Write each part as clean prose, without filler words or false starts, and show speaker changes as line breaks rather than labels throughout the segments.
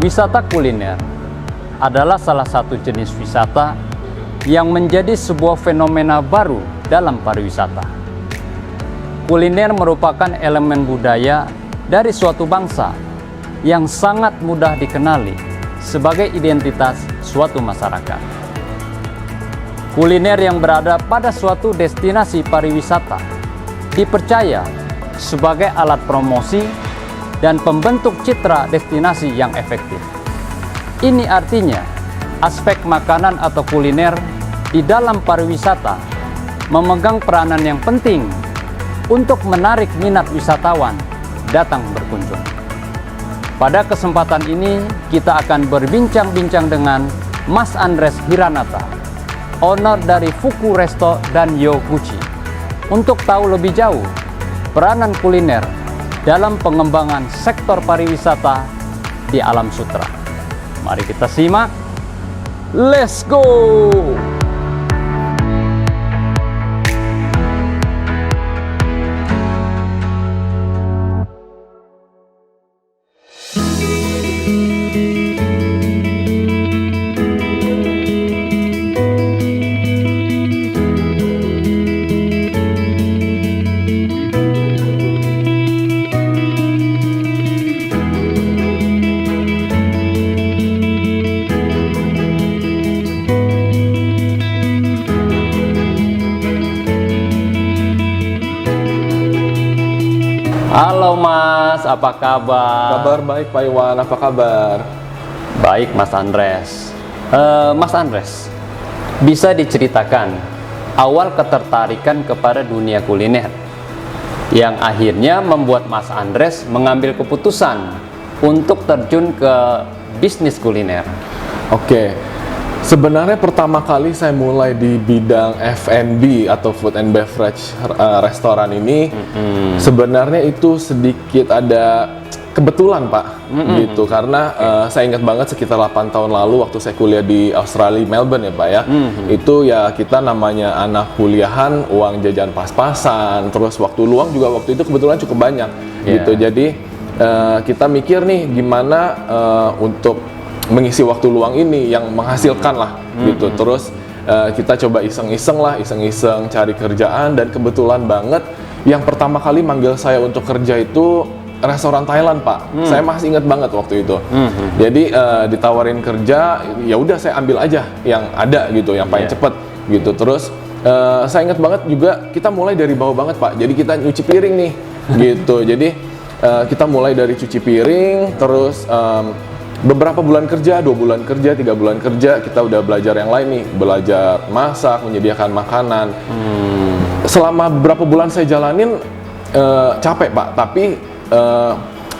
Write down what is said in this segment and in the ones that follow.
Wisata kuliner adalah salah satu jenis wisata yang menjadi sebuah fenomena baru dalam pariwisata. Kuliner merupakan elemen budaya dari suatu bangsa yang sangat mudah dikenali sebagai identitas suatu masyarakat. Kuliner yang berada pada suatu destinasi pariwisata dipercaya sebagai alat promosi dan pembentuk citra destinasi yang efektif. Ini artinya aspek makanan atau kuliner di dalam pariwisata memegang peranan yang penting untuk menarik minat wisatawan datang berkunjung. Pada kesempatan ini kita akan berbincang-bincang dengan Mas Andres Hiranata, owner dari Fuku Resto dan Yoguchi, untuk tahu lebih jauh peranan kuliner dalam pengembangan sektor pariwisata di Alam Sutera. Mari kita simak. Let's go! Halo Mas, apa kabar?
Kabar baik Pak Iwan, apa kabar?
Baik Mas Andres. Mas Andres, bisa diceritakan awal ketertarikan kepada dunia kuliner yang akhirnya membuat Mas Andres mengambil keputusan untuk terjun ke bisnis kuliner?
Oke, sebenarnya pertama kali saya mulai di bidang F&B atau food and beverage restoran ini, sebenarnya itu sedikit ada kebetulan Pak, gitu. Karena saya ingat banget sekitar 8 tahun lalu waktu saya kuliah di Australia, Melbourne ya Pak ya, itu ya kita namanya anak kuliahan, uang jajan pas-pasan, terus waktu luang juga waktu itu kebetulan cukup banyak, gitu. Jadi kita mikir nih gimana untuk mengisi waktu luang ini yang menghasilkan lah, gitu. Terus kita coba iseng-iseng cari kerjaan, dan kebetulan banget yang pertama kali manggil saya untuk kerja itu restoran Thailand Pak. Saya masih ingat banget waktu itu. Jadi ditawarin kerja, ya udah saya ambil aja yang ada gitu, yang paling cepet gitu. Terus saya ingat banget juga kita mulai dari bawah banget Pak. Jadi kita nyuci piring nih, gitu. Jadi kita mulai dari cuci piring, terus beberapa bulan kerja, 2 bulan kerja, 3 bulan kerja, kita udah belajar yang lain nih, belajar masak, menyediakan makanan. Selama beberapa bulan saya jalanin capek Pak, tapi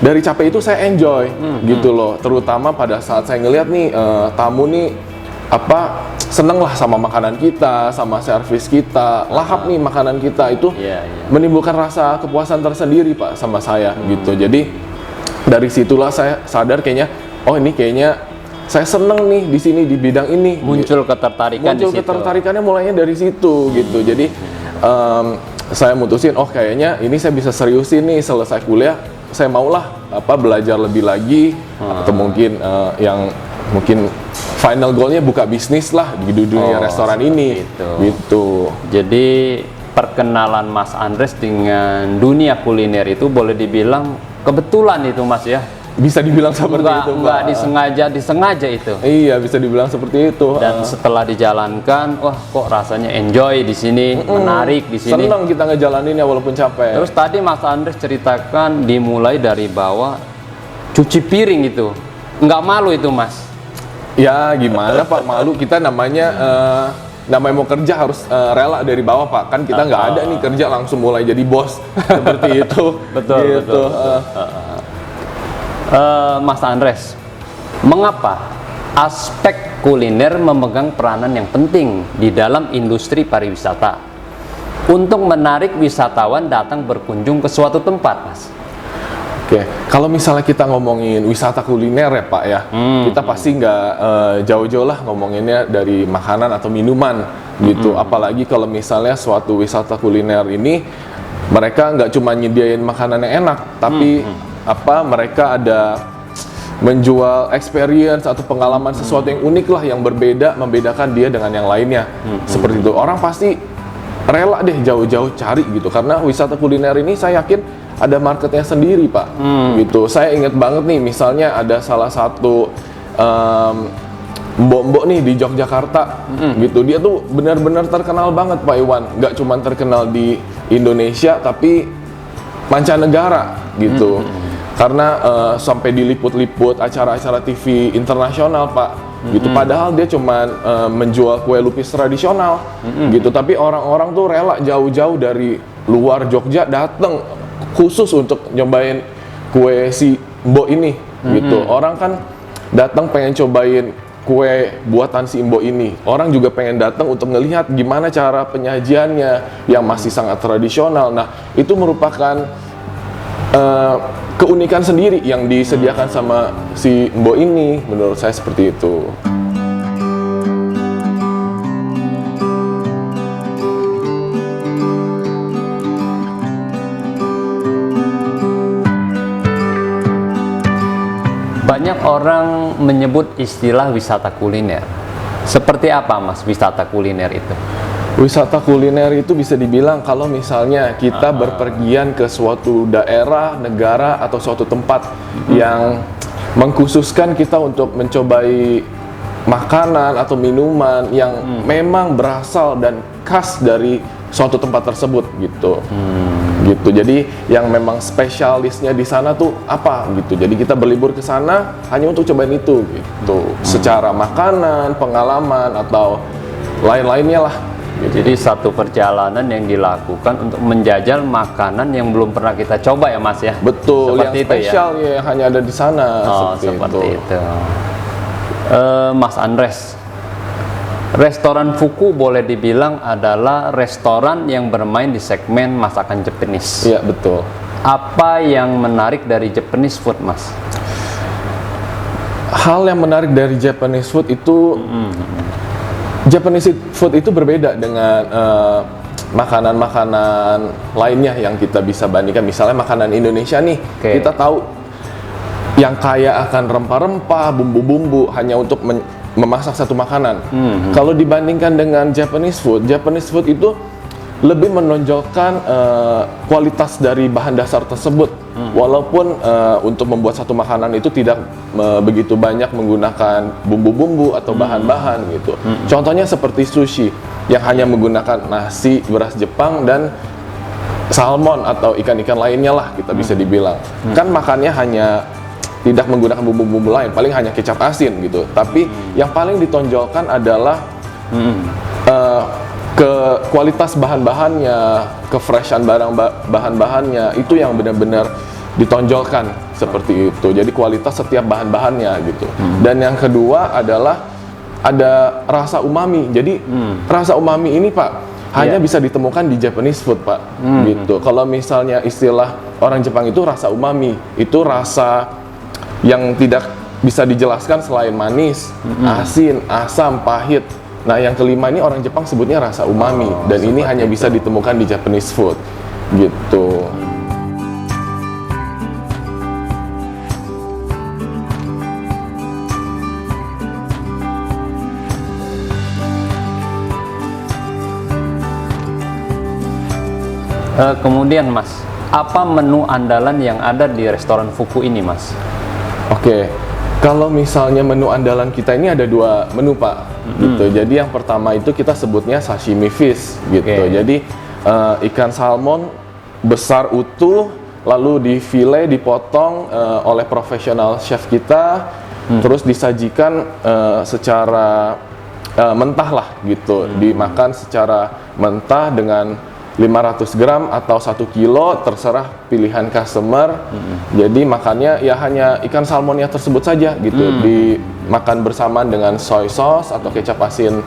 dari capek itu saya enjoy, gitu loh. Terutama pada saat saya ngeliat nih tamu nih seneng lah sama makanan kita, sama servis kita, lahap nih makanan kita, itu menimbulkan rasa kepuasan tersendiri Pak sama saya, gitu. Jadi dari situlah saya sadar kayaknya, oh ini kayaknya saya seneng nih di sini di bidang ini.
Muncul ketertarikan di situ.
Ketertarikannya mulainya dari situ, gitu. Jadi saya mutusin, oh kayaknya ini saya bisa seriusin nih, selesai kuliah saya maulah belajar lebih lagi, atau mungkin yang mungkin final goalnya buka bisnis lah di dunia restoran ini, gitu.
Jadi perkenalan Mas Andres dengan dunia kuliner itu boleh dibilang kebetulan itu Mas ya?
Bisa dibilang seperti itu Pak.
Enggak disengaja itu.
Iya, bisa dibilang seperti itu.
Dan setelah dijalankan, wah kok rasanya enjoy di sini, menarik di sini.
Senang kita ngejalaninnya walaupun capek.
Terus tadi Mas Andres ceritakan dimulai dari bawah, cuci piring itu. Nggak malu itu Mas?
Ya gimana Pak, malu, kita namanya mau kerja harus rela dari bawah Pak. Kan kita nggak ada nih kerja langsung mulai jadi bos seperti itu.
Betul,
gitu.
Mas Andres, mengapa aspek kuliner memegang peranan yang penting di dalam industri pariwisata untuk menarik wisatawan datang berkunjung ke suatu tempat, Mas?
Oke, kalau misalnya kita ngomongin wisata kuliner ya Pak ya, kita pasti nggak jauh-jauh lah ngomonginnya dari makanan atau minuman gitu. Apalagi kalau misalnya suatu wisata kuliner ini mereka nggak cuma nyediain makanan yang enak, tapi mereka ada menjual experience atau pengalaman sesuatu yang unik lah, yang berbeda, membedakan dia dengan yang lainnya. Seperti itu. Orang pasti rela deh jauh-jauh cari gitu, karena wisata kuliner ini saya yakin ada marketnya sendiri, Pak. Gitu. Saya ingat banget nih, misalnya ada salah satu mbok-mbok nih di Yogyakarta, gitu. Dia tuh benar-benar terkenal banget, Pak Iwan. Nggak cuma terkenal di Indonesia, tapi mancanegara, gitu. Karena sampai diliput-liput acara-acara TV internasional, Pak. Gitu. Padahal dia cuma menjual kue lupis tradisional, gitu. Tapi orang-orang tuh rela jauh-jauh dari luar Jogja datang khusus untuk nyobain kue si Mbok ini, gitu. Orang kan datang pengen cobain kue buatan si Mbok ini. Orang juga pengen datang untuk ngelihat gimana cara penyajiannya yang masih sangat tradisional. Nah, itu merupakan keunikan sendiri yang disediakan sama si Mbok ini, menurut saya seperti itu.
Banyak orang menyebut istilah wisata kuliner. Seperti apa, Mas, wisata kuliner itu?
Wisata kuliner itu bisa dibilang kalau misalnya kita berpergian ke suatu daerah, negara, atau suatu tempat yang mengkhususkan kita untuk mencobai makanan atau minuman yang memang berasal dan khas dari suatu tempat tersebut, gitu. Gitu. Jadi yang memang spesialisnya di sana tuh apa, gitu. Jadi kita berlibur ke sana hanya untuk cobain itu, gitu. Secara makanan, pengalaman, atau lain-lainnya lah.
Jadi satu perjalanan yang dilakukan untuk menjajal makanan yang belum pernah kita coba ya, Mas, ya?
Betul,
seperti
yang spesial ya, yang hanya ada di sana.
Seperti itu. Mas Andres, restoran Fuku boleh dibilang adalah restoran yang bermain di segmen masakan Japanese.
Iya, betul.
Apa yang menarik dari Japanese food, Mas?
Hal yang menarik dari Japanese food itu Japanese food itu berbeda dengan makanan-makanan lainnya yang kita bisa bandingkan. Misalnya makanan Indonesia nih, kita tahu yang kaya akan rempah-rempah, bumbu-bumbu hanya untuk memasak satu makanan. Kalau dibandingkan dengan Japanese food itu lebih menonjolkan kualitas dari bahan dasar tersebut. Walaupun untuk membuat satu makanan itu tidak begitu banyak menggunakan bumbu-bumbu atau bahan-bahan gitu. Contohnya seperti sushi yang hanya menggunakan nasi, beras Jepang, dan salmon atau ikan-ikan lainnya lah, kita bisa dibilang. Kan makannya hanya tidak menggunakan bumbu-bumbu lain, paling hanya kecap asin gitu. Tapi yang paling ditonjolkan adalah ke kualitas bahan-bahannya, kefreshan bahan-bahannya, itu yang benar-benar ditonjolkan seperti itu. Jadi kualitas setiap bahan-bahannya gitu. Dan yang kedua adalah ada rasa umami. Jadi rasa umami ini, Pak, hanya bisa ditemukan di Japanese food, Pak. Gitu. Kalau misalnya istilah orang Jepang itu rasa umami, itu rasa yang tidak bisa dijelaskan selain manis, asin, asam, pahit. Nah, yang kelima ini orang Jepang sebutnya rasa umami, dan ini hanya bisa ditemukan di Japanese food, gitu.
Kemudian, Mas, apa menu andalan yang ada di restoran Fuku ini, Mas?
Oke, kalau misalnya menu andalan kita ini ada dua menu, Pak. Gitu. Jadi yang pertama itu kita sebutnya sashimi fish, gitu. Jadi ikan salmon besar utuh, lalu difile, dipotong oleh profesional chef kita, terus disajikan secara mentah lah, gitu. Dimakan secara mentah dengan 500 gram atau 1 kilo, terserah pilihan customer. Jadi makannya ya hanya ikan salmonnya tersebut saja, gitu. Dimakan bersamaan dengan soy sauce atau kecap asin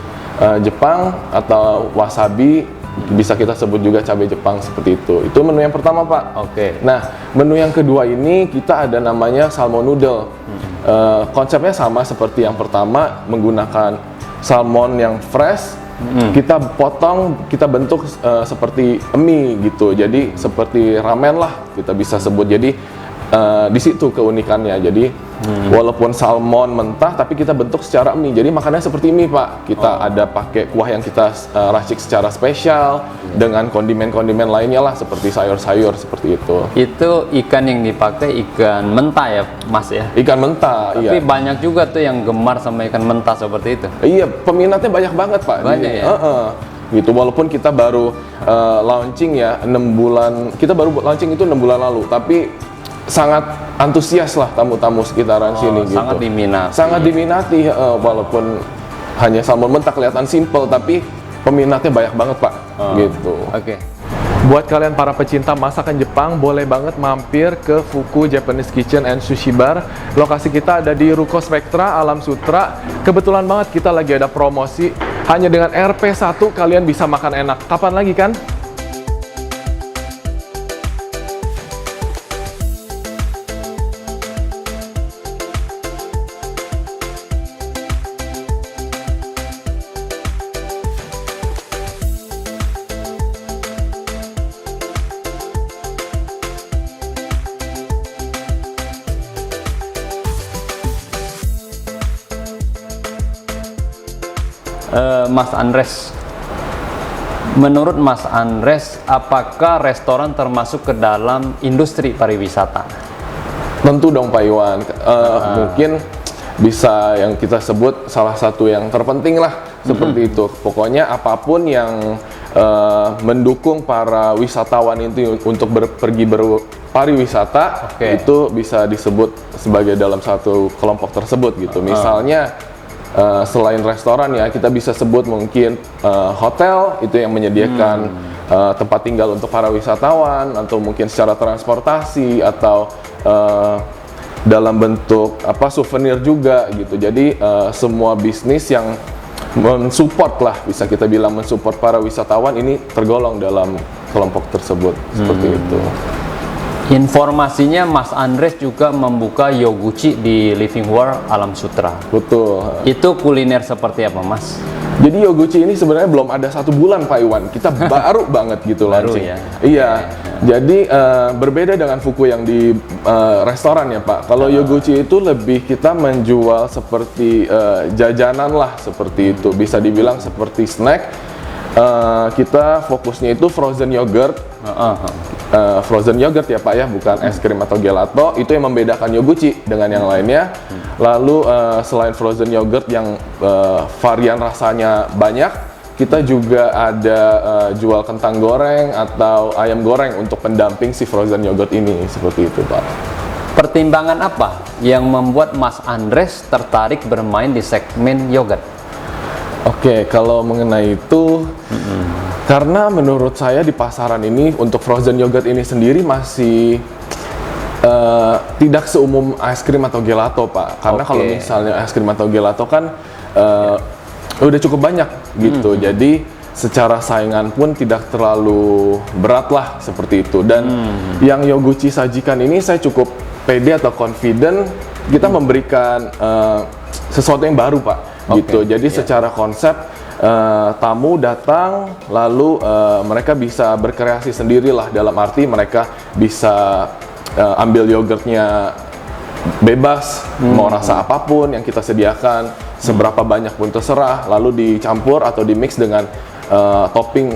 Jepang atau wasabi, bisa kita sebut juga cabai Jepang, seperti itu. Itu menu yang pertama, Pak. Nah, menu yang kedua ini kita ada namanya salmon noodle. Konsepnya sama seperti yang pertama, menggunakan salmon yang fresh. Kita potong, kita bentuk seperti mie gitu. Jadi seperti ramen lah kita bisa sebut. Jadi di situ keunikannya. Jadi walaupun salmon mentah, tapi kita bentuk secara mie. Jadi makannya seperti mie, Pak. Kita ada pakai kuah yang kita racik secara spesial dengan kondimen-kondimen lainnya lah, seperti sayur-sayur seperti itu.
Itu ikan yang dipakai ikan mentah ya, Mas ya?
Ikan mentah,
Tapi
iya.
banyak juga tuh yang gemar sama ikan mentah seperti itu.
Iya, peminatnya banyak banget, Pak.
Banyak ya?
Gitu, walaupun kita baru launching ya 6 bulan, kita baru launching itu 6 bulan lalu, tapi sangat antusias lah tamu-tamu sekitaran sini gitu.
Sangat diminati.
Sangat diminati, walaupun hanya salmon mentah kelihatan simple, tapi peminatnya banyak banget, Pak. Gitu.
Oke.
Buat kalian para pecinta masakan Jepang, boleh banget mampir ke Fuku Japanese Kitchen and Sushi Bar. Lokasi kita ada di Ruko Spektra, Alam Sutra. Kebetulan banget kita lagi ada promosi. Hanya dengan Rp1 kalian bisa makan enak. Kapan lagi kan?
Mas Andres, menurut Mas Andres, apakah restoran termasuk ke dalam industri pariwisata?
Tentu dong, Pak Iwan. Mungkin bisa yang kita sebut salah satu yang terpenting lah, seperti itu. Pokoknya apapun yang mendukung para wisatawan itu untuk pergi berpariwisata, itu bisa disebut sebagai dalam satu kelompok tersebut gitu. Misalnya selain restoran ya, kita bisa sebut mungkin hotel itu yang menyediakan tempat tinggal untuk para wisatawan, atau mungkin secara transportasi, atau dalam bentuk souvenir juga gitu. Jadi semua bisnis yang mensupport lah, bisa kita bilang mensupport para wisatawan, ini tergolong dalam kelompok tersebut, seperti itu.
Informasinya Mas Andres juga membuka Yoguchi di Living World Alam Sutra.
Betul.
Itu kuliner seperti apa, Mas?
Jadi Yoguchi ini sebenarnya belum ada 1 bulan, Pak Iwan. Kita baru banget gitu
Baru
launching.
ya?
Iya. Jadi berbeda dengan Fuku yang di restoran ya, Pak. Kalau Yoguchi itu lebih kita menjual seperti jajanan lah, seperti itu. Bisa dibilang seperti snack. Kita fokusnya itu frozen yogurt. Frozen yogurt ya, Pak ya, bukan es krim atau gelato. Itu yang membedakan Yoguchi dengan yang lainnya. Lalu selain frozen yogurt yang varian rasanya banyak, kita juga ada jual kentang goreng atau ayam goreng untuk pendamping si frozen yogurt ini, seperti itu, Pak.
Pertimbangan apa yang membuat Mas Andres tertarik bermain di segmen yogurt?
Oke, kalau mengenai itu, karena menurut saya di pasaran ini untuk frozen yogurt ini sendiri masih tidak seumum es krim atau gelato, Pak. Karena kalau misalnya es krim atau gelato kan udah cukup banyak gitu. Jadi secara saingan pun tidak terlalu berat lah, seperti itu. Dan yang Yoguchi sajikan ini saya cukup pede atau confident kita memberikan sesuatu yang baru, Pak. Gitu. Jadi secara konsep tamu datang lalu mereka bisa berkreasi sendirilah, dalam arti mereka bisa ambil yogurtnya bebas, mau rasa apapun yang kita sediakan, seberapa banyak pun terserah, lalu dicampur atau dimix dengan topping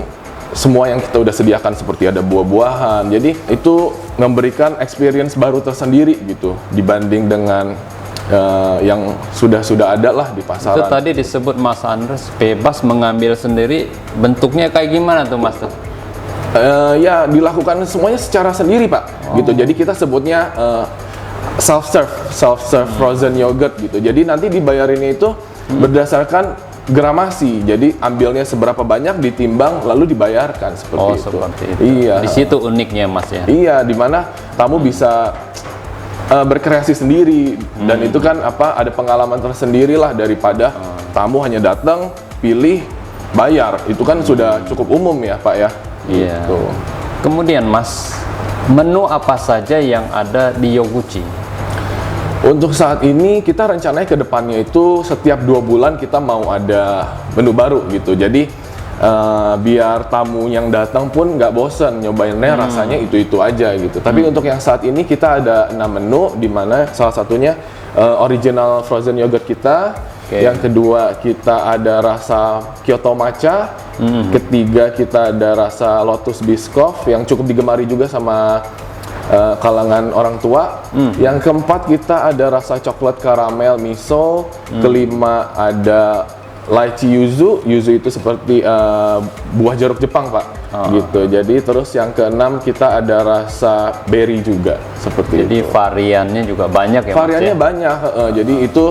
semua yang kita udah sediakan, seperti ada buah-buahan. Jadi itu memberikan experience baru tersendiri gitu dibanding dengan yang sudah ada lah di pasaran.
Itu tadi disebut Mas Andres bebas mengambil sendiri, bentuknya kayak gimana tuh, Mas?
Ya dilakukan semuanya secara sendiri, Pak. Gitu. Jadi kita sebutnya self serve frozen yogurt gitu. Jadi nanti dibayarinnya itu berdasarkan gramasi. Jadi ambilnya seberapa banyak ditimbang lalu dibayarkan, seperti itu.
Seperti itu.
Iya.
Di situ uniknya, Mas ya.
Iya, dimana tamu bisa berkreasi sendiri, dan itu kan ada pengalaman tersendiri lah daripada tamu hanya datang, pilih, bayar. Itu kan sudah cukup umum ya, Pak ya.
Iya.
Gitu.
Kemudian, Mas, menu apa saja yang ada di Yoguchi?
Untuk saat ini kita rencananya ke depannya itu setiap 2 bulan kita mau ada menu baru gitu. Jadi biar tamu yang datang pun nggak bosen nyobainnya, rasanya itu aja gitu. Tapi untuk yang saat ini kita ada 6 menu, di mana salah satunya original frozen yogurt kita. Yang kedua kita ada rasa Kyoto matcha. Ketiga kita ada rasa lotus biscoff yang cukup digemari juga sama kalangan orang tua. Yang keempat kita ada rasa coklat karamel miso. Kelima ada lychee yuzu. Yuzu itu seperti buah jeruk Jepang, Pak. Gitu. Jadi terus yang keenam kita ada rasa berry juga seperti
Jadi
itu.
variannya juga banyak ya,
Variannya
Mas ya?
banyak. Jadi itu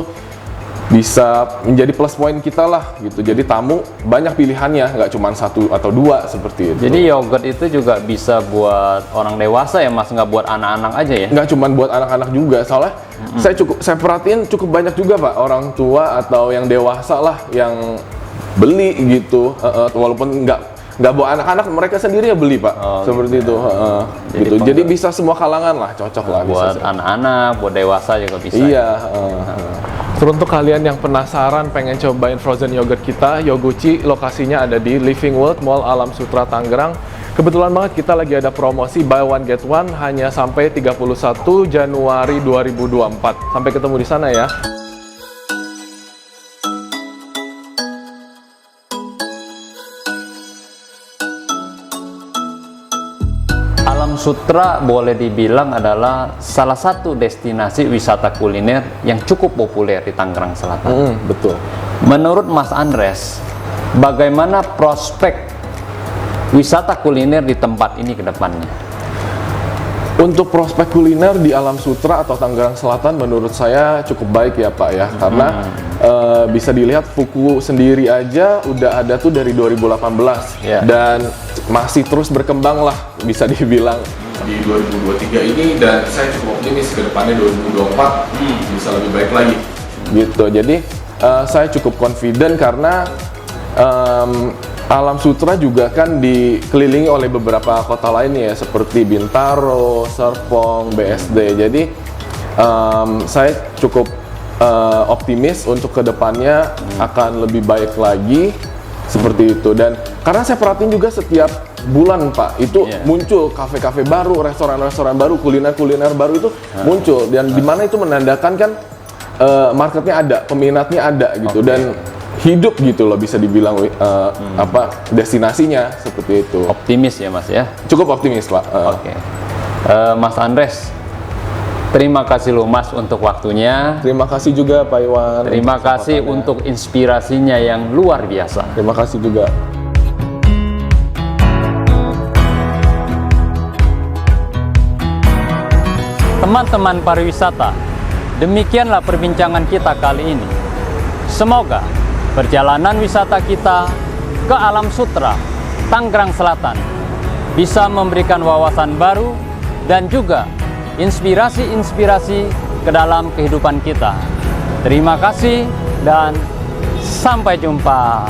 bisa menjadi plus point kita lah gitu. Jadi tamu banyak pilihannya, nggak cuma 1 atau 2 seperti itu.
Jadi yogurt itu juga bisa buat orang dewasa ya, Mas, nggak buat anak-anak aja ya?
Nggak cuma buat anak-anak juga, soalnya saya perhatiin cukup banyak juga, Pak, orang tua atau yang dewasa lah yang beli gitu. Walaupun nggak bawa anak-anak, mereka sendiri ya beli, Pak. Seperti itu. Gitu. Jadi bisa semua kalangan lah, cocok lah.
Buat anak-anak, buat dewasa juga bisa.
Iya. Terus untuk kalian yang penasaran pengen cobain frozen yogurt kita, Yoguchi lokasinya ada di Living World Mall Alam Sutra Tangerang. Kebetulan banget kita lagi ada promosi buy one get one hanya sampai 31 Januari 2024. Sampai ketemu di sana ya.
Alam Sutra boleh dibilang adalah salah satu destinasi wisata kuliner yang cukup populer di Tangerang Selatan.
Betul.
Menurut Mas Andres, bagaimana prospek wisata kuliner di tempat ini ke depannya?
Untuk prospek kuliner di Alam Sutra atau Tangerang Selatan menurut saya cukup baik ya, Pak ya. Karena bisa dilihat Fuku sendiri aja udah ada tuh dari 2018 dan masih terus berkembang lah bisa dibilang di 2023 ini, dan saya cukup optimis ke depannya 2024 bisa lebih baik lagi gitu. Jadi saya cukup confident karena Alam Sutra juga kan dikelilingi oleh beberapa kota lainnya ya, seperti Bintaro, Serpong, BSD. Jadi saya cukup optimis untuk kedepannya akan lebih baik lagi seperti itu. Dan karena saya perhatiin juga setiap bulan, Pak, itu muncul kafe-kafe baru, restoran-restoran baru, kuliner-kuliner baru itu muncul, dan di mana itu menandakan kan marketnya ada, peminatnya ada gitu, dan hidup gitu loh, bisa dibilang destinasinya seperti itu.
Optimis ya, Mas ya?
Cukup optimis, Pak.
Oke. Mas Andres, terima kasih loh, Mas, untuk waktunya.
Terima kasih juga, Pak Iwan.
Terima kasih untuk inspirasinya yang luar biasa.
Terima kasih juga.
Teman-teman pariwisata, demikianlah perbincangan kita kali ini. Semoga perjalanan wisata kita ke Alam Sutra, Tangerang Selatan bisa memberikan wawasan baru dan juga inspirasi-inspirasi ke dalam kehidupan kita. Terima kasih dan sampai jumpa.